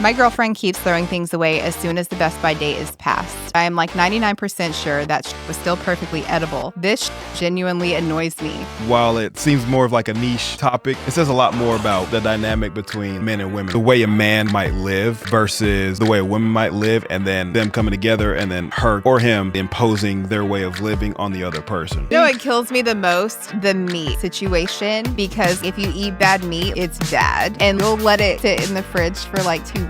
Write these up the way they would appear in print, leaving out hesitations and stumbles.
My girlfriend keeps throwing things away as soon as the Best By date is passed. I am like 99% sure that was still perfectly edible. This genuinely annoys me. While it seems more of like a niche topic, it says a lot more about the dynamic between men and women. The way a man might live versus the way a woman might live, and then them coming together and then her or him imposing their way of living on the other person. You know what kills me the most? The meat situation. Because if you eat bad meat, it's bad. And you'll let it sit in the fridge for like 2 weeks.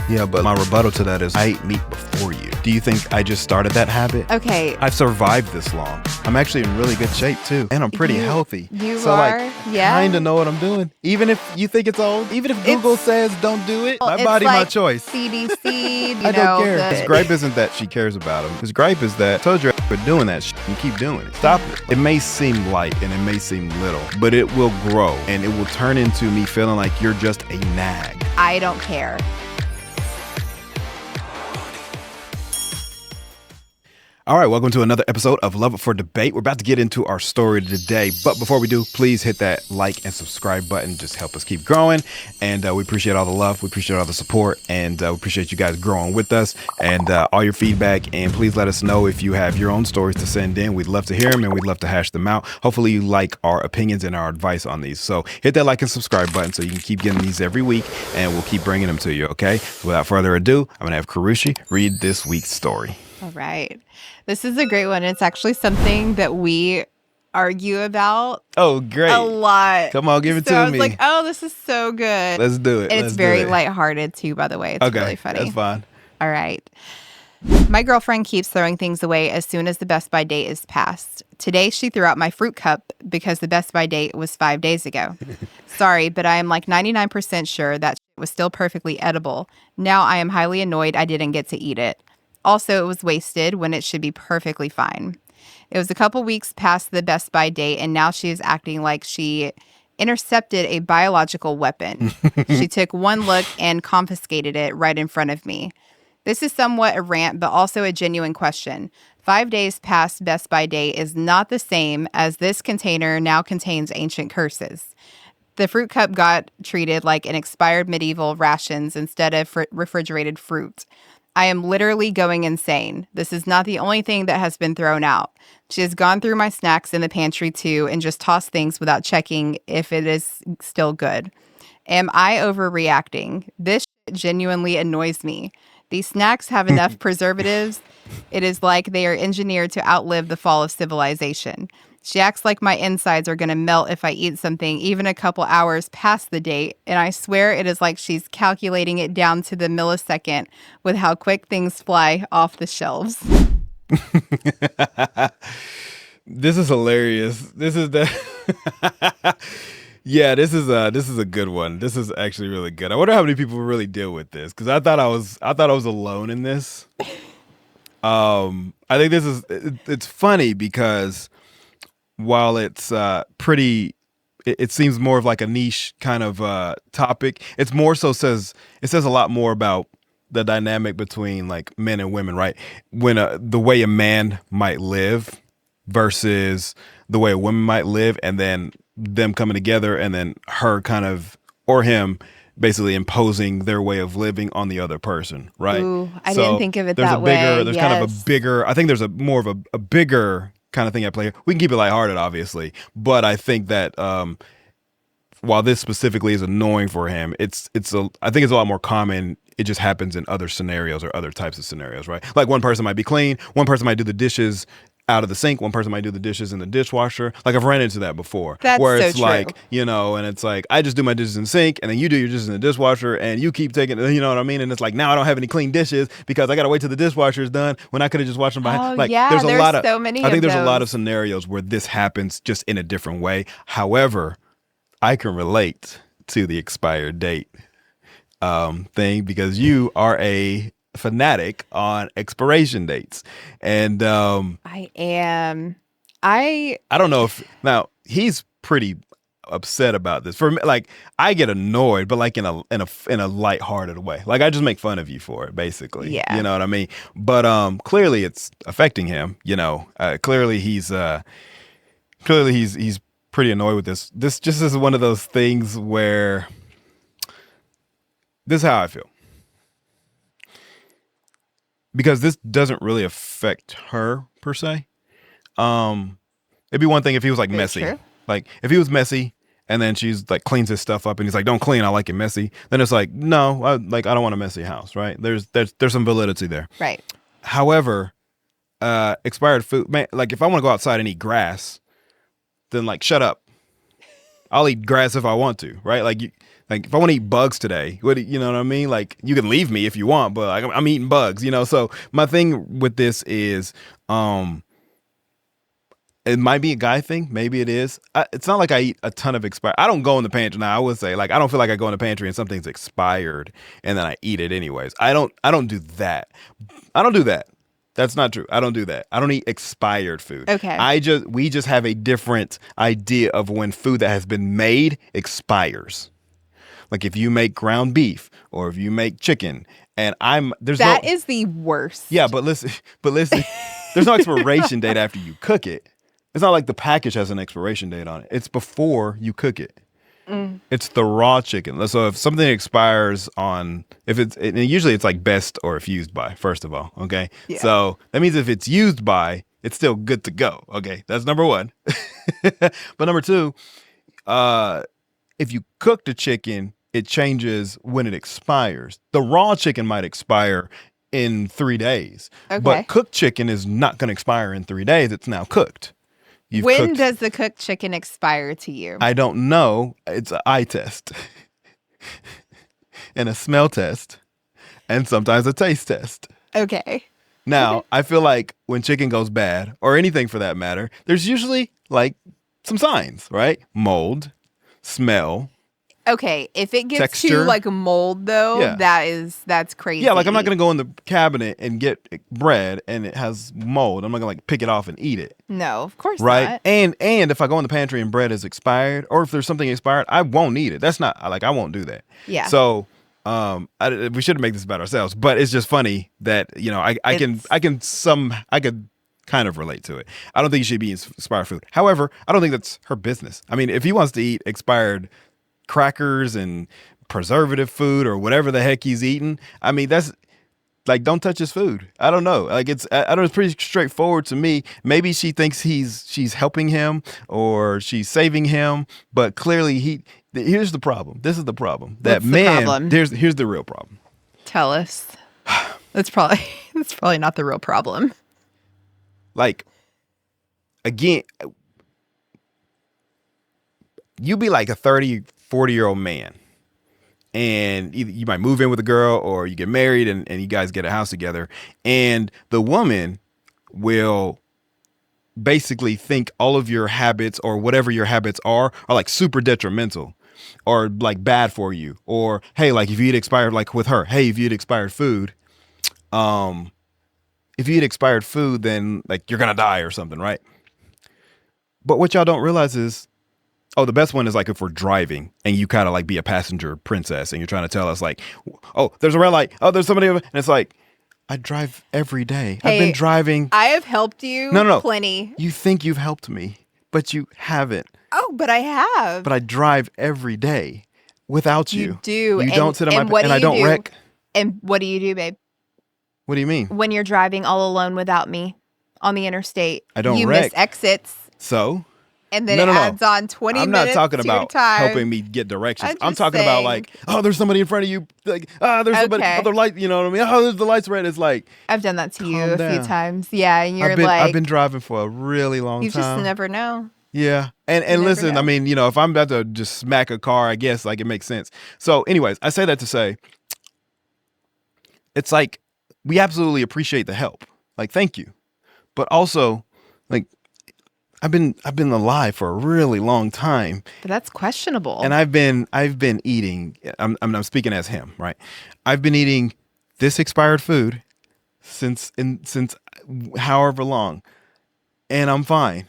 Yeah, but my rebuttal to that is I ate meat before you. Do you think I just started that habit? Okay. I've survived this long. I'm actually in really good shape too. And I'm pretty healthy. You so are? Like, Yeah. Kinda know what I'm doing. Even if you think it's old, even if Google says don't do it, my body, like my choice. CDC, I don't care. His gripe isn't that she cares about him. His gripe is that I told you for doing that shit and keep doing it. Stop it. It may seem light and it may seem little, but it will grow and it will turn into me feeling like you're just a nag. I don't care. All right, welcome to another episode of Love It for Debate. We're about to get into our story today, but before we do, please hit that like and subscribe button. Just help us keep growing, and we appreciate all the love, we appreciate all the support, and we appreciate you guys growing with us, and all your feedback, and please let us know if you have your own stories to send in. We'd love to hear them, and we'd love to hash them out. Hopefully you like our opinions and our advice on these, so hit that like and subscribe button so you can keep getting these every week, and we'll keep bringing them to you, okay? Without further ado, I'm going to have Kerushi read this week's story. All right. This is a great one. It's actually something that we argue about. Oh, great. A lot. Come on, give it to me. I was like, oh, this is so good. Let's do it. And it's very lighthearted too, by the way. It's really funny. That's fine. All right. My girlfriend keeps throwing things away as soon as the Best By date is passed. Today, she threw out my fruit cup because the Best By date was 5 days ago. Sorry, but I am like 99% sure that it was still perfectly edible. Now I am highly annoyed I didn't get to eat it. Also, it was wasted when it should be perfectly fine. It was a couple weeks past the Best By date, and now she is acting like she intercepted a biological weapon. She took one look and confiscated it right in front of me. This is somewhat a rant, but also a genuine question. 5 days past Best By date is not the same as this container now contains ancient curses. The fruit cup got treated like an expired medieval rations instead of refrigerated fruit. I am literally going insane. This is not the only thing that has been thrown out. She has gone through my snacks in the pantry too and just tossed things without checking if it is still good. Am I overreacting? This genuinely annoys me. These snacks have enough preservatives. It is like they are engineered to outlive the fall of civilization. She acts like my insides are going to melt if I eat something even a couple hours past the date, and I swear it is like she's calculating it down to the millisecond with how quick things fly off the shelves. This is hilarious. This is the Yeah, this is a good one. This is actually really good. I wonder how many people really deal with this, because I thought I was alone in this. I think it's funny because while it's it seems more of like a niche kind of topic, it's more so says a lot more about the dynamic between like men and women, right? When the way a man might live versus the way a woman might live, and then them coming together and then her kind of or him basically imposing their way of living on the other person, right? Ooh, I didn't think of it that way. There's kind of a bigger, I think there's more of a bigger kind of thing at play here. We can keep it lighthearted, obviously, but I think that while this specifically is annoying for him, I think it's a lot more common. It just happens in other scenarios or other types of scenarios, right? Like one person might be clean, one person might do the dishes out of the sink, one person might do the dishes in the dishwasher. Like I've ran into that before. That's where so it's true. like, and it's like I just do my dishes in the sink and then you do your dishes in the dishwasher and you keep taking, you know what I mean? And it's like now I don't have any clean dishes because I got to wait till the dishwasher is done when I could have just washed them behind. Oh, yeah, there's so many I think there's a lot those. of scenarios where this happens just in a different way. However, I can relate to the expired date thing because you are a fanatic on expiration dates, and I am. I don't know if now he's pretty upset about this. For me, like I get annoyed, but like in a lighthearted way. Like I just make fun of you for it, basically. Yeah. You know what I mean? But clearly it's affecting him. Clearly he's pretty annoyed with this. This just is one of those things where this is how I feel. because this doesn't really affect her per se. It'd be one thing if he was like Very messy. true. Like if he was messy and then she's like cleans his stuff up and he's like, don't clean, I like it messy. Then it's like, no, I don't want a messy house, right? There's some validity there. Right. However, expired food, man, like if I want to go outside and eat grass, then like shut up. I'll eat grass if I want to, right? Like if I want to eat bugs today, you know what I mean? Like you can leave me if you want, but like, I'm eating bugs, you know? So my thing with this is, it might be a guy thing. Maybe it is. It's not like I eat a ton of expired. I don't go in the pantry. Now I would say like I don't feel like I go in the pantry and something's expired and then I eat it anyways. I don't do that. I don't do that. That's not true. I don't do that. I don't eat expired food. Okay. We just have a different idea of when food that has been made expires. Like if you make ground beef or if you make chicken and that is the worst. Yeah, but listen, there's no expiration date after you cook it. It's not like the package has an expiration date on it. It's before you cook it. It's the raw chicken. So if something expires usually it's like best or if used by, first of all, okay? Yeah. So that means if it's used by, it's still good to go, okay? That's number one. But number two, if you cook the chicken, it changes when it expires. The raw chicken might expire in 3 days. Okay. But cooked chicken is not going to expire in 3 days. It's now cooked. When does the cooked chicken expire to you? I don't know. It's an eye test and a smell test and sometimes a taste test. Okay. Now, I feel like when chicken goes bad or anything for that matter, there's usually like some signs, right? Mold, smell. Okay, if it gets Texture. to like mold though, Yeah. that's crazy. Yeah, like I'm not going to go in the cabinet and get bread and it has mold. I'm not going to like pick it off and eat it. No, of course Right. not. And if I go in the pantry and bread is expired or if there's something expired, I won't eat it. That's not like I won't do that. Yeah. So we shouldn't make this about ourselves, but it's just funny that, you know, I could kind of relate to it. I don't think you should be eating expired food. However, I don't think that's her business. I mean, if he wants to eat expired crackers and preservative food or whatever the heck he's eating, I mean, that's like, don't touch his food. I don't know. Like it's pretty straightforward to me. Maybe she thinks she's helping him or she's saving him, but clearly here's the problem. This is the problem. What's the problem? Here's the real problem. Tell us. That's probably not the real problem. Like, again, you be like a 30, 40-year-old man and either you might move in with a girl or you get married and you guys get a house together and the woman will basically think all of your habits or whatever your habits are like super detrimental or like bad for you. Or, hey, like if you eat expired, like with her, hey, if you eat expired food, then like you're going to die or something. Right. But what y'all don't realize is, oh, the best one is like if we're driving and you kind of like be a passenger princess and you're trying to tell us like, oh, there's a red light. Oh, there's somebody over. And it's like, I drive every day. Hey, I've been driving. I have helped you No. plenty. You think you've helped me, but you haven't. Oh, but I have. But I drive every day without you. You do. You don't sit on what and do I you don't do? wreck. And what do you do, babe? What do you mean? When you're driving all alone without me on the interstate, I don't you wreck. miss exits. So? And then No. it adds on 20 I'm minutes not talking to your about time. helping me get directions. I'm just talking about saying. like, oh, there's somebody in front of you. Like, there's somebody. Okay. Oh, the light. You know what I mean? Oh, there's the lights red. It's like, I've done that to you Calm a down. few times. Yeah, and you're I've been driving for a really long you time. just never know. Yeah. And never listen, know. I mean, you know, if I'm about to just smack a car, I guess like it makes sense. So anyways, I say that to say, it's like, we absolutely appreciate the help. Like, thank you. But also, like, I've been alive for a really long time. But that's questionable. And I've been eating, I'm speaking as him, right? I've been eating this expired food since however long. And I'm fine.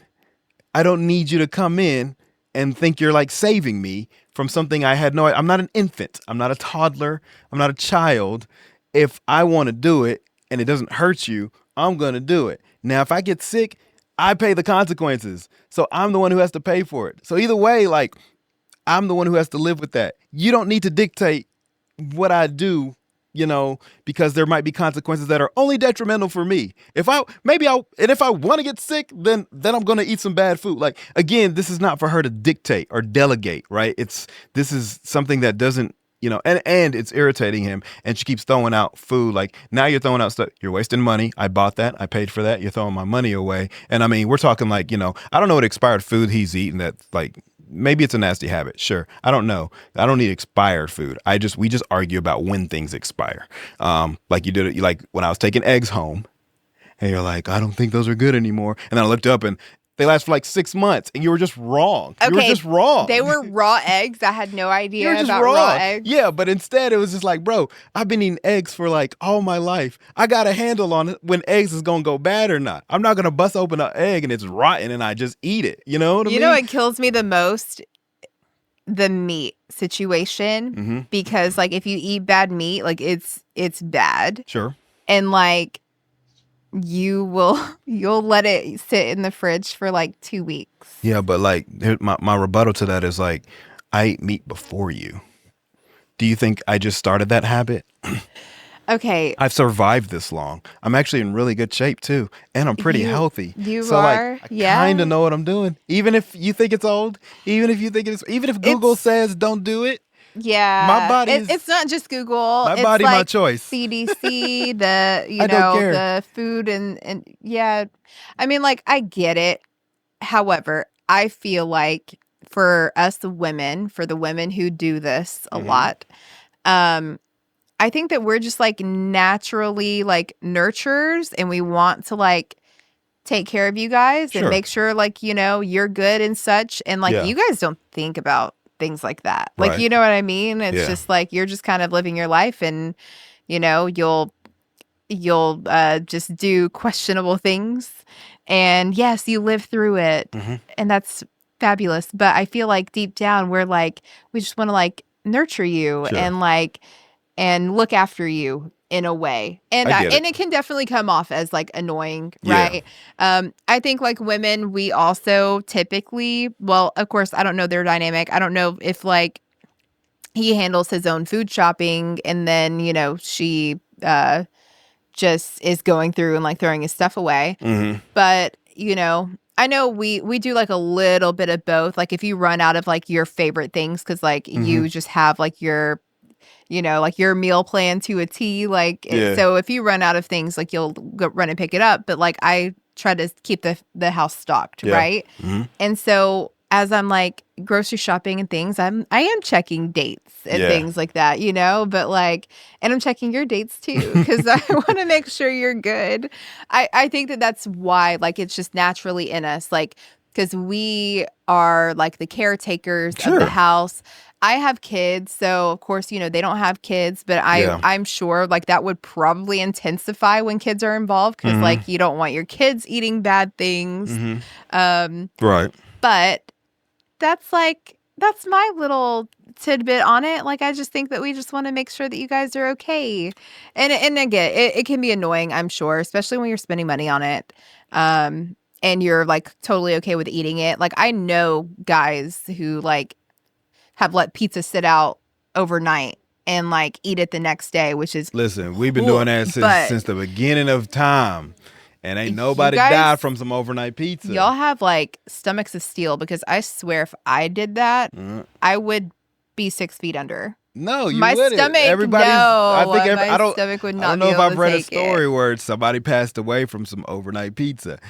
I don't need you to come in and think you're like saving me from something I had I'm not an infant. I'm not a toddler. I'm not a child. If I want to do it and it doesn't hurt you, I'm going to do it. Now, if I get sick, I pay the consequences. So I'm the one who has to pay for it. So either way, like, I'm the one who has to live with that. You don't need to dictate what I do because there might be consequences that are only detrimental for me. If I want to get sick, then I'm going to eat some bad food. Like, again, this is not for her to dictate or delegate, right? This is something that doesn't, and it's irritating him. And she keeps throwing out food. Like, now you're throwing out stuff. You're wasting money. I bought that. I paid for that. You're throwing my money away. And I mean, we're talking like, I don't know what expired food he's eating that's like, maybe it's a nasty habit. Sure. I don't know. I don't need expired food. We just argue about when things expire. Like you did it, like when I was taking eggs home and you're like, I don't think those are good anymore. And then I looked up and they last for like 6 months and you were just wrong. Okay, you were just wrong. They were raw eggs. I had no idea you were just about wrong. raw eggs. Yeah, but instead it was just like, bro, I've been eating eggs for like all my life. I got a handle on it when eggs is going to go bad or not. I'm not going to bust open an egg and it's rotten and I just eat it. You know what I mean? You know what kills me the most? The meat situation. Because like if you eat bad meat, like it's bad. Sure. And like you'll let it sit in the fridge for like 2 weeks. Yeah, but like my rebuttal to that is like, I ate meat before you. Do you think I just started that habit? Okay. I've survived this long. I'm actually in really good shape too, and I'm pretty healthy. So are, like, I kind of know what I'm doing. Even if you think it's old, even if Google says don't do it. Yeah, my body. It's not just Google. My body, like my choice. CDC, the food and yeah. I mean, like I get it. However, I feel like for us women, for the women who do this a lot, I think that we're just like naturally like nurturers, and we want to like take care of you guys and make sure like you're good and such, and like you guys don't think about things like that. Like, you know what I mean? It's just like you're just kind of living your life, and you'll just do questionable things, and yes, you live through it, and that's fabulous. But I feel like deep down we're like we just want to like nurture you and like and look after you in a way. And and it can definitely come off as like annoying, right? I think like women, we also typically, well, of course, I don't know their dynamic. I don't know if like he handles his own food shopping and then, she just is going through and like throwing his stuff away. But, I know we do like a little bit of both. Like if you run out of like your favorite things, because like you just have like your like your meal plan to a T, like, so if you run out of things, like you'll go run and pick it up. But like, I try to keep the house stocked. Right. And so as I'm like grocery shopping and things, I am checking dates and things like that, but like, and I'm checking your dates too, because I want to make sure you're good. I think that's why, like, it's just naturally in us, like, because we are like the caretakers of the house. I have kids, so of course, they don't have kids, but I'm sure like that would probably intensify when kids are involved, because like you don't want your kids eating bad things. Right. But that's my little tidbit on it. Like, I just think that we just want to make sure that you guys are okay. And again, it can be annoying, I'm sure, especially when you're spending money on it. And you're like totally okay with eating it. Like, I know guys who like have let pizza sit out overnight and like eat it the next day, which is listen. We've been doing that since the beginning of time, and ain't nobody died from some overnight pizza. Y'all have like stomachs of steel, because I swear if I did that, I would be 6 feet under. No, you my wouldn't. stomach. Everybody's, no, I think my stomach would not. I don't know be if able I've to read a take story it. where somebody passed away from some overnight pizza.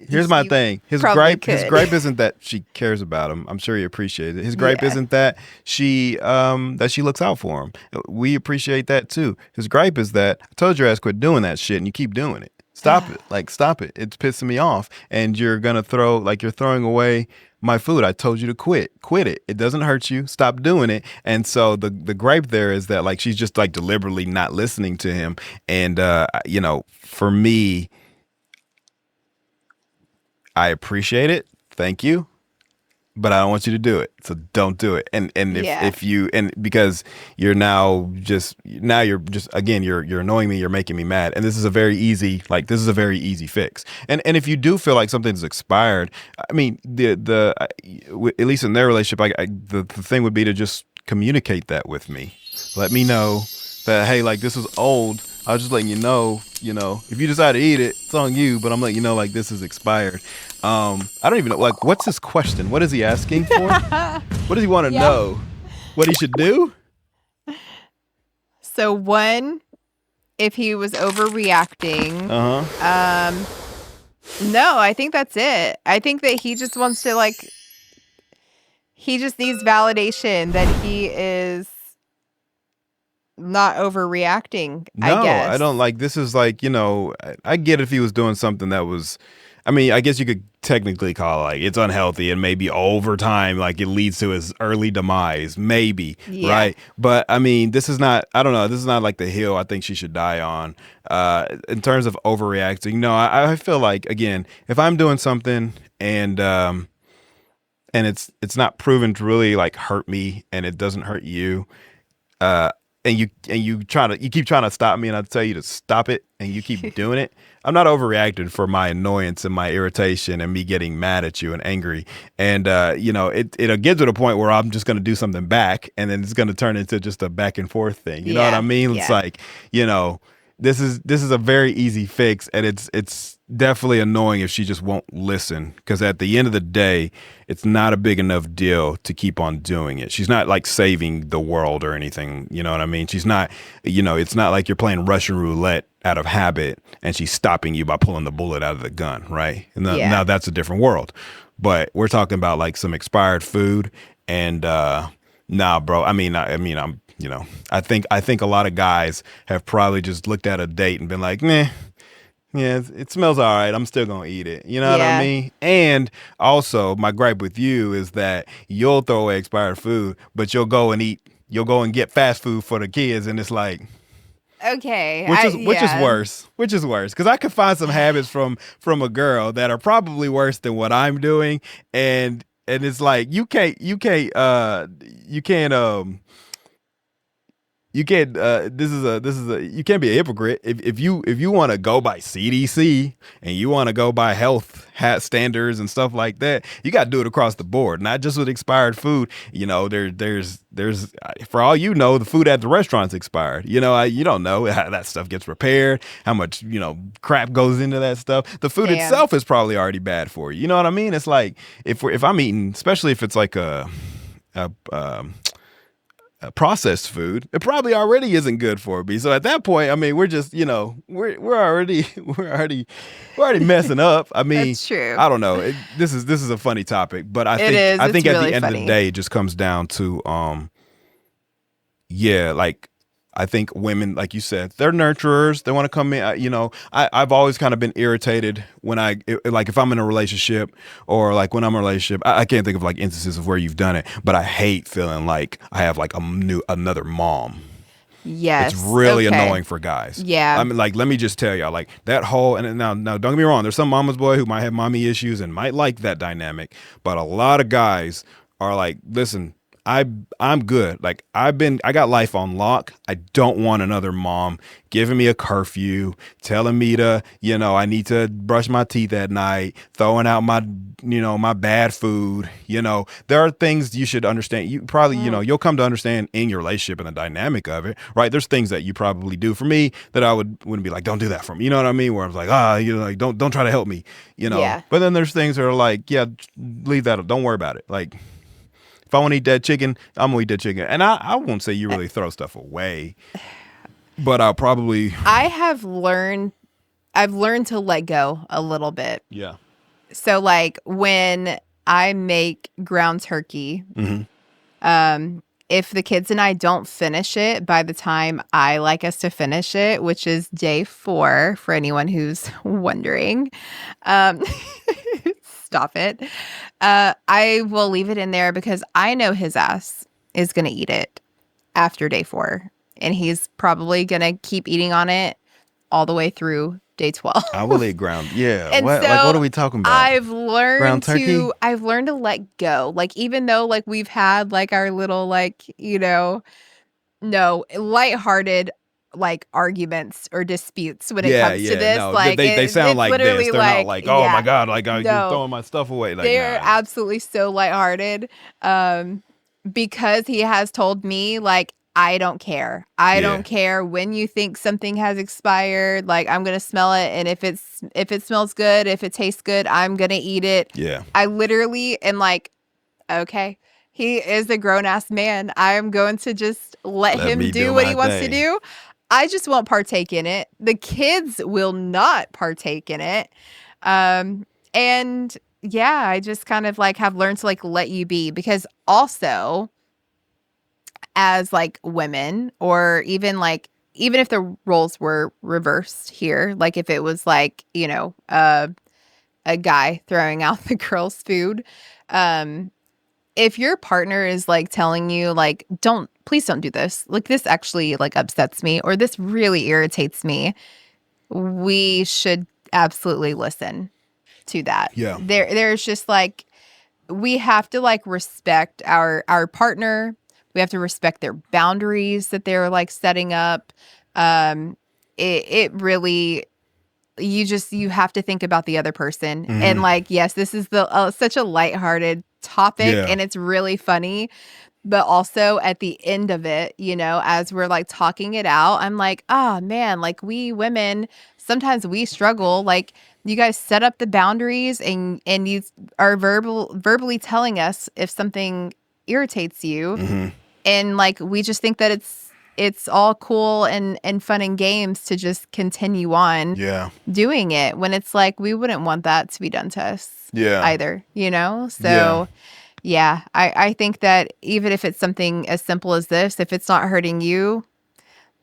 Here's my thing. His gripe isn't that she cares about him. I'm sure he appreciates it. His gripe isn't that she looks out for him. We appreciate that too. His gripe is that I told your ass quit doing that shit, and you keep doing it. Stop it. Like, stop it. It's pissing me off. And you're throwing away my food. I told you to quit. Quit it. It doesn't hurt you. Stop doing it. And so the gripe there is that like she's just like deliberately not listening to him. And for me, I appreciate it. Thank you. But I don't want you to do it. So don't do it. And if you because you're again you're annoying me, you're making me mad. And this is a very easy fix. And if you do feel like something's expired, I mean at least in their relationship, the thing would be to just communicate that with me. Let me know that, hey, like this is old. I was just letting you know, if you decide to eat it, it's on you, but I'm letting you know like this is expired. I don't even know, like, what's his question? What is he asking for? What does he want to Yeah. know? What he should do? So one, if he was overreacting. Uh-huh. No, I think that's it. I think that he just wants to like, he just needs validation that he is not overreacting, I No, I guess. don't like this is like, I get if he was doing something that was I mean, I guess you could technically call it like it's unhealthy and maybe over time like it leads to his early demise, maybe, Yeah. right? But I mean, this is not I don't know, this is not like the hill I think she should die on. In terms of overreacting, no, I feel like again, if I'm doing something and it's not proven to really like hurt me and it doesn't hurt you, uh and you keep trying to stop me and I tell you to stop it and you keep doing it, I'm not overreacting for my annoyance and my irritation and me getting mad at you and angry. And it'll get to the point where I'm just gonna do something back and then it's gonna turn into just a back and forth thing. You know what I mean? It's like, this is a very easy fix, and it's definitely annoying if she just won't listen. Because at the end of the day, it's not a big enough deal to keep on doing it. She's not like saving the world or anything. You know what I mean? She's not. It's not like you're playing Russian roulette out of habit, and she's stopping you by pulling the bullet out of the gun, right? Now that's a different world. But we're talking about like some expired food, and nah, bro. I think a lot of guys have probably just looked at a date and been like, nah, yeah, it smells all right. I'm still gonna eat it. You know what I mean? And also, my gripe with you is that you'll throw away expired food, but you'll go and get fast food for the kids, and it's like, Okay. which is worse? Which is worse? Because I could find some habits from a girl that are probably worse than what I'm doing, and it's like you can't you can't be a hypocrite if you want to go by CDC and you want to go by health hat standards and stuff like that. You got to do it across the board, not just with expired food. There's for all you know, the food at the restaurant's expired. You don't know how that stuff gets prepared, how much crap goes into that stuff. The food itself is probably already bad for you. You know what I mean? It's like if I'm eating, especially if it's like a processed food, it probably already isn't good for me. So at that point, I mean, we're just, we're already messing up. I mean, That's true. I don't know. This is a funny topic, but I think at the end of the day, it just comes down to, like, I think women, like you said, they're nurturers. They want to come in. I've always kind of been irritated when if I'm in a relationship or like when I'm in a relationship, I can't think of like instances of where you've done it, but I hate feeling like I have like another mom. Yes. It's really annoying for guys. Yeah. I mean, like, let me just tell y'all, like that whole, and now don't get me wrong. There's some mama's boy who might have mommy issues and might like that dynamic, but a lot of guys are like, listen, I'm good. Like I got life on lock. I don't want another mom giving me a curfew, telling me to, I need to brush my teeth at night, throwing out my, my bad food. There are things you should understand. You probably, you'll come to understand in your relationship and the dynamic of it, right? There's things that you probably do for me that I wouldn't be like, don't do that for me. You know what I mean? Where I was like, like, don't try to help me, Yeah. But then there's things that are like, yeah, leave that. Don't worry about it. Like, if I want to eat that chicken, I'm gonna eat that chicken. And I won't say you really throw stuff away, but I've learned to let go a little bit. Yeah. So like when I make ground turkey, if the kids and I don't finish it by the time I like us to finish it, which is day 4 for anyone who's wondering, stop it. I will leave it in there because I know his ass is going to eat it after day 4. And he's probably going to keep eating on it all the way through day 12. I will eat ground. Yeah. And what are we talking about? I've learned to let go. Like, even though like we've had like our little like, lighthearted like arguments or disputes when it comes to this. No, like they sound like literally this. They're not like, oh my God, like you're no, throwing my stuff away. Like, they're nah. absolutely so lighthearted. Because he has told me like I don't care. I Yeah. don't care when you think something has expired. Like, I'm gonna smell it, and if it smells good, if it tastes good, I'm gonna eat it. Yeah. I literally am like, okay, he is a grown ass man. I am going to just let Let him me do do what my he wants to thing. do. I just won't partake in it. The kids will not partake in it. And yeah, I just kind of like have learned to like let you be, because also as like women, or even if the roles were reversed here, like if it was like, a guy throwing out the girl's food, um if your partner is like telling you like, please don't do this, like this actually like upsets me, or this really irritates me, we should absolutely listen to that. Yeah. There's just like, we have to like respect our partner. We have to respect their boundaries that they're like setting up. It really, you have to think about the other person. And like, yes, this is the such a lighthearted topic, Yeah. and it's really funny, but also at the end of it, as we're like talking it out, I'm like, man, like we women, sometimes we struggle. Like, you guys set up the boundaries, and you are verbally telling us if something irritates you, and like we just think that it's all cool and fun and games to just continue on Yeah. doing it, when it's like we wouldn't want that to be done to us Yeah. either, so yeah, I think that even if it's something as simple as this, if it's not hurting you,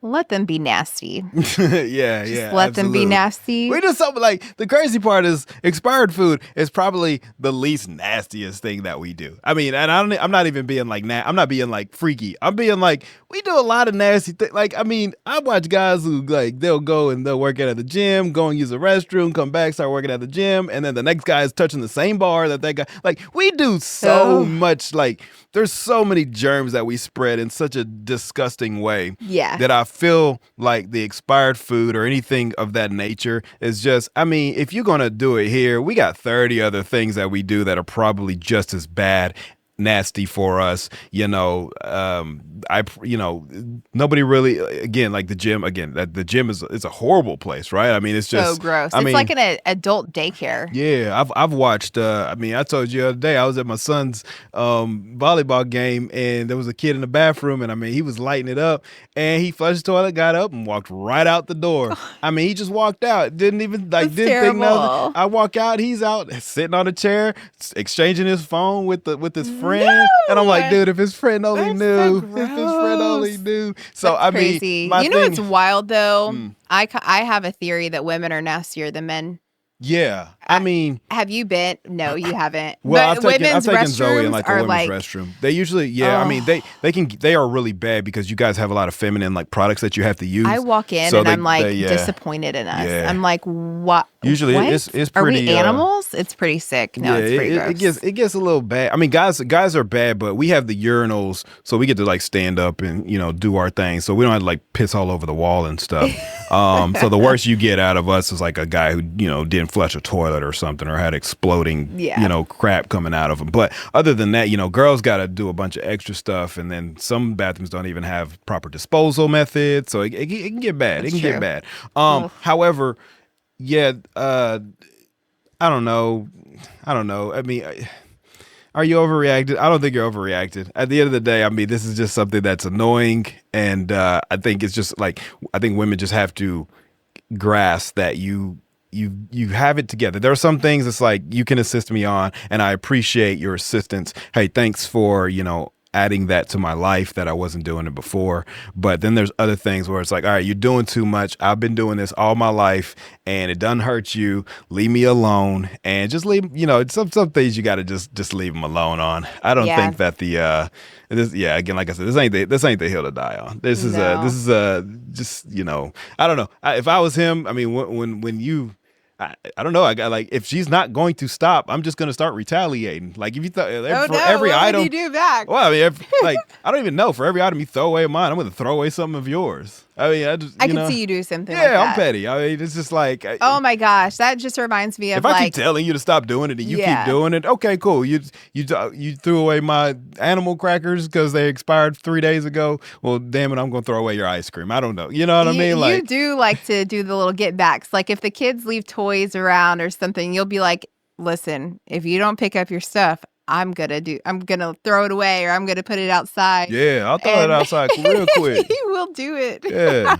let them be nasty. Yeah, Just yeah, let them be absolutely. nasty. We just something like, the crazy part is expired food is probably the least nastiest thing that we do. I mean, and I'm not even being like I'm not being like freaky. I'm being like, we do a lot of nasty things. Like, I mean, I watch guys who like they'll go and they'll work out at the gym, go and use the restroom, come back, start working at the gym, and then the next guy is touching the same bar that guy. Like, we do so much. Like, there's so many germs that we spread in such a disgusting way. Yeah. That I feel like the expired food or anything of that nature is just, I mean, if you're going to do it here, we got 30 other things that we do that are probably just as bad, nasty for us. Nobody really, again, like the gym, the gym is a horrible place, right? I mean, it's just so gross. I It's mean, like an adult daycare. yeah, I've watched. I mean, I told you the other day I was at my son's volleyball game, and there was a kid in the bathroom, and I mean, he was lighting it up, and he flushed the toilet, got up, and walked right out the door. I mean, he just walked out, didn't even That's didn't think nothing. terrible. I walk out, he's out sitting on a chair, exchanging his phone with his friend, and I'm like, dude, if his friend only That's knew, so if his friend only gross. knew. So That's I crazy. mean, my You know thing, what's wild though? I have a theory that women are nastier than men. yeah, I mean. Have you been? No, you haven't. Well, But I've women's taken Zoe in restrooms like a are women's like, restroom. They usually, yeah, I mean, they are really bad because you guys have a lot of feminine like products that you have to use. I walk in So and I'm like yeah. disappointed in us. Yeah. I'm like, what? Usually what? it's Are pretty, we animals? It's pretty sick. No, yeah, it's pretty gross. it gets a little bad. I mean, guys are bad, but we have the urinals, so we get to like stand up and do our thing. So we don't have to like piss all over the wall and stuff. So the worst you get out of us is like a guy who didn't flush a toilet or something, or had exploding crap coming out of them. But other than that, girls got to do a bunch of extra stuff, and then some bathrooms don't even have proper disposal methods, so it can get bad. That's it can true. get bad. However, yeah, I don't know. I mean, are you overreacted? I don't think you're overreacted. At the end of the day, I mean, this is just something that's annoying, and I think it's just like, I think women just have to grasp that you have it together. There are some things it's like you can assist me on, and I appreciate your assistance. Hey, thanks for adding that to my life that I wasn't doing it before. But then there's other things where it's like, all right, you're doing too much. I've been doing this all my life, and it doesn't hurt you. Leave me alone, and just leave. Some things you got to just leave them alone on. I don't think that again, like I said, this ain't the hill to die on. This is just I don't know. If I was him, I mean, when you I don't know. I got like, if she's not going to stop, I'm just gonna start retaliating. Like if you thought Oh for no, every what item, would you do back? well, I mean, like I don't even know. For every item you throw away of mine, I'm gonna throw away something of yours. I mean, I just I you could know, see you do something like yeah, I'm that. petty. I mean, it's just like, Oh my gosh, that just reminds me of if I keep like, telling you to stop doing it and you keep yeah. doing it, okay, cool. You threw away my animal crackers because they expired 3 days ago. Well, damn it, I'm gonna throw away your ice cream. I don't know. You know what I mean? You Like, do like to do the little get backs. Like if the kids leave toys around or something, you'll be like, listen, if you don't pick up your stuff, I'm gonna throw it away or I'm gonna put it outside. yeah, I'll throw it And outside real quick. he will do it. Yeah,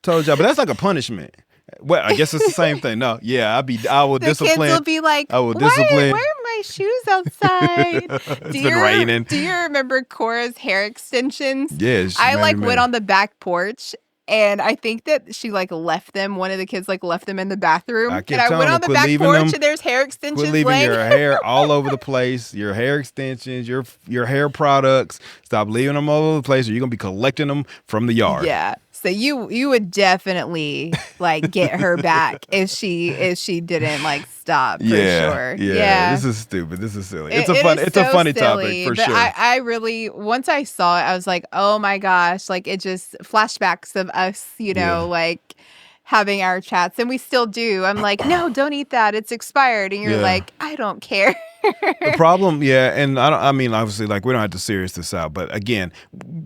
told y'all, but that's like a punishment. Well, I guess it's the same thing. No, yeah, I will The discipline. kids will be like, I will why discipline. are my shoes outside? It's been raining. Do you remember Cora's hair extensions? Yeah, I like went on the back porch and I think that she like left them. One of the kids like left them in the bathroom. I kept And I telling went them, on the quit back leaving porch them. and there's hair extensions Quit leaving laying. your hair all over the place. Your hair extensions, your hair products. Stop leaving them all over the place, or you're gonna be collecting them from the yard. Yeah. So you would definitely like get her back if she didn't like stop for sure. Yeah. This is stupid. This is silly. It It's is a so funny silly, topic for but sure. I really, once I saw it, I was like, oh my gosh, like it just flashbacks of us, Yeah. like having our chats, and we still do. I'm like, no, don't eat that. It's expired. And you're Yeah. like, I don't care. The problem, and I mean, obviously, like we don't have to serious this out, but again,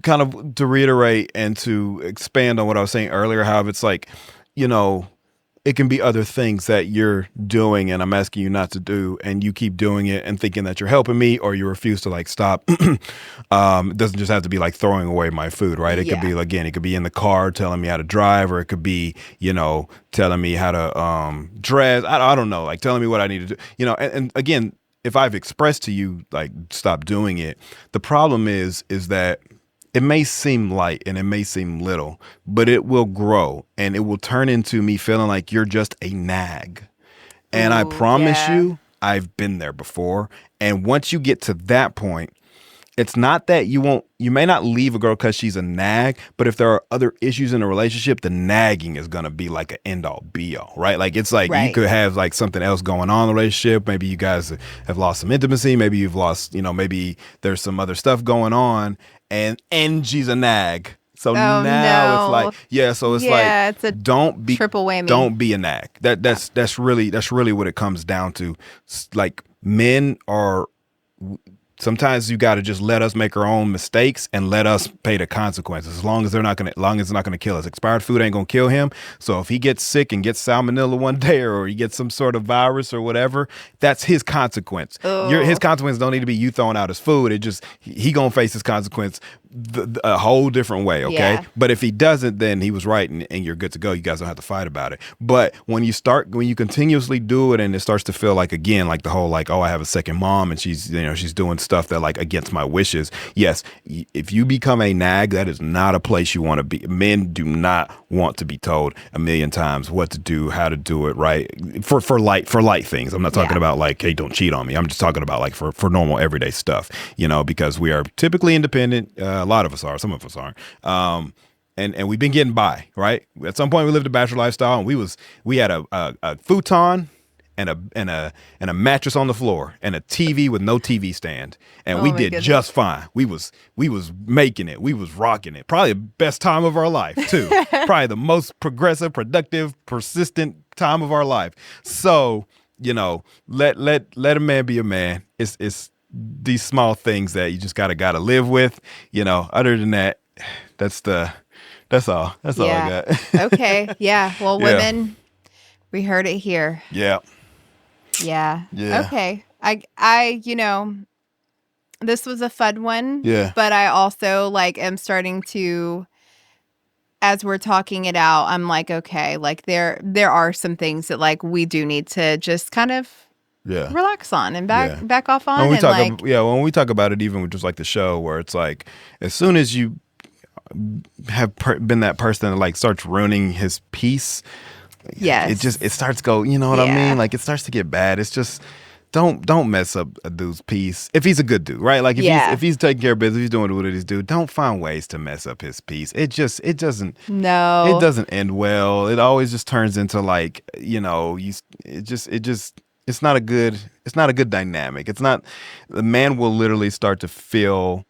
kind of to reiterate and to expand on what I was saying earlier, how it's like, it can be other things that you're doing and I'm asking you not to do, and you keep doing it and thinking that you're helping me, or you refuse to like stop. It doesn't just have to be like throwing away my food, right? It could be, again, it could be in the car telling me how to drive, or it could be, telling me how to dress. I don't know, like telling me what I need to do, and again, if I've expressed to you, like, stop doing it, the problem is that it may seem light and it may seem little, but it will grow and it will turn into me feeling like you're just a nag. And I promise you, I've been there before. And once you get to that point, it's not that you may not leave a girl because she's a nag, but if there are other issues in a relationship, the nagging is going to be like an end all be all, right? Like it's like you could have like something else going on in the relationship. Maybe you guys have lost some intimacy. Maybe you've lost, maybe there's some other stuff going on and she's a nag. So now it's like, so it's like, it's a don't be triple whammy. Don't be a nag. That's really what it comes down to. Like men are, sometimes you got to just let us make our own mistakes and let us pay the consequences. As long as it's not gonna kill us. Expired food ain't gonna kill him. So if he gets sick and gets salmonella one day, or he gets some sort of virus or whatever, that's his consequence. His consequence don't need to be you throwing out his food. It just he gonna face his consequence a whole different way. Okay, but if he doesn't, then he was right and you're good to go. You guys don't have to fight about it. But when you continuously do it and it starts to feel like, again, like the whole like, oh, I have a second mom and she's doing stuff that like against my wishes. Yes, if you become a nag, that is not a place you want to be. Men do not want to be told a million times what to do, how to do it, right? For light things. I'm not talking about like, hey, don't cheat on me. I'm just talking about like for normal everyday stuff, because we are typically independent. A lot of us are, some of us aren't. And we've been getting by, right? At some point we lived a bachelor lifestyle and we had a futon and a mattress on the floor and a TV with no TV stand. And we did just fine. We was making it. We was rocking it. Probably the best time of our life too. Probably the most progressive, productive, persistent time of our life. So, let a man be a man. It's these small things that you just gotta live with. Other than that, that's all. That's all I got. Okay. Yeah. Well, women, we heard it here. Yeah. Yeah. Yeah. Okay. This was a fun one. Yeah. But I also am starting to, as we're talking it out, I'm like, okay, like there are some things that like we do need to just kind of relax on and back off on. When we talk about it, even with just like the show, where it's like, as soon as you have been that person that like starts ruining his peace, it starts go, you know what I mean? Like it starts to get bad. It's just don't mess up a dude's peace if he's a good dude, right? Like if he's taking care of business, if he's doing what he's doing, don't find ways to mess up his peace. It No. doesn't end well. It always just turns into like, it's not a good dynamic. It's not, the man will literally start to feel,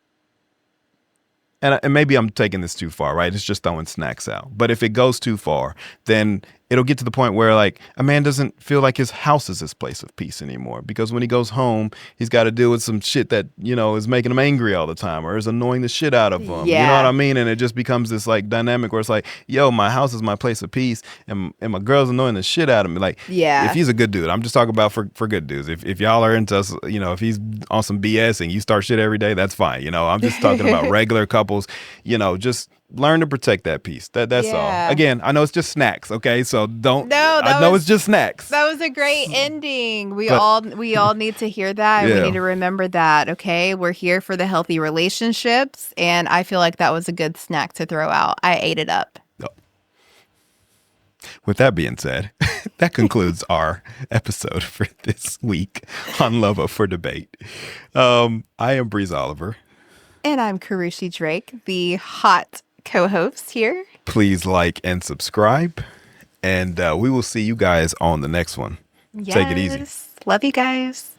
and maybe I'm taking this too far, right? It's just throwing snacks out. But if it goes too far, then it'll get to the point where like a man doesn't feel like his house is his place of peace anymore, because when he goes home, he's got to deal with some shit that, is making him angry all the time or is annoying the shit out of him. Yeah. You know what I mean? And it just becomes this like dynamic where it's like, yo, my house is my place of peace and my girl's annoying the shit out of me. Like, if he's a good dude, I'm just talking about for good dudes. If y'all are into us, if he's on some BS and you start shit every day, that's fine. I'm just talking about regular couples, just learn to protect that peace. That's all. Again, I know it's just snacks, okay? So don't. No, I know it's just snacks. That was a great ending. We all need to hear that. And we need to remember that. Okay, we're here for the healthy relationships, and I feel like that was a good snack to throw out. I ate it up. With that being said, that concludes our episode for this week on Love Up for Debate. I am Breeze Oliver. And I'm Kerushi Drake, the hot co-host here. Please like and subscribe, and we will see you guys on the next one. Take it easy. Love you guys.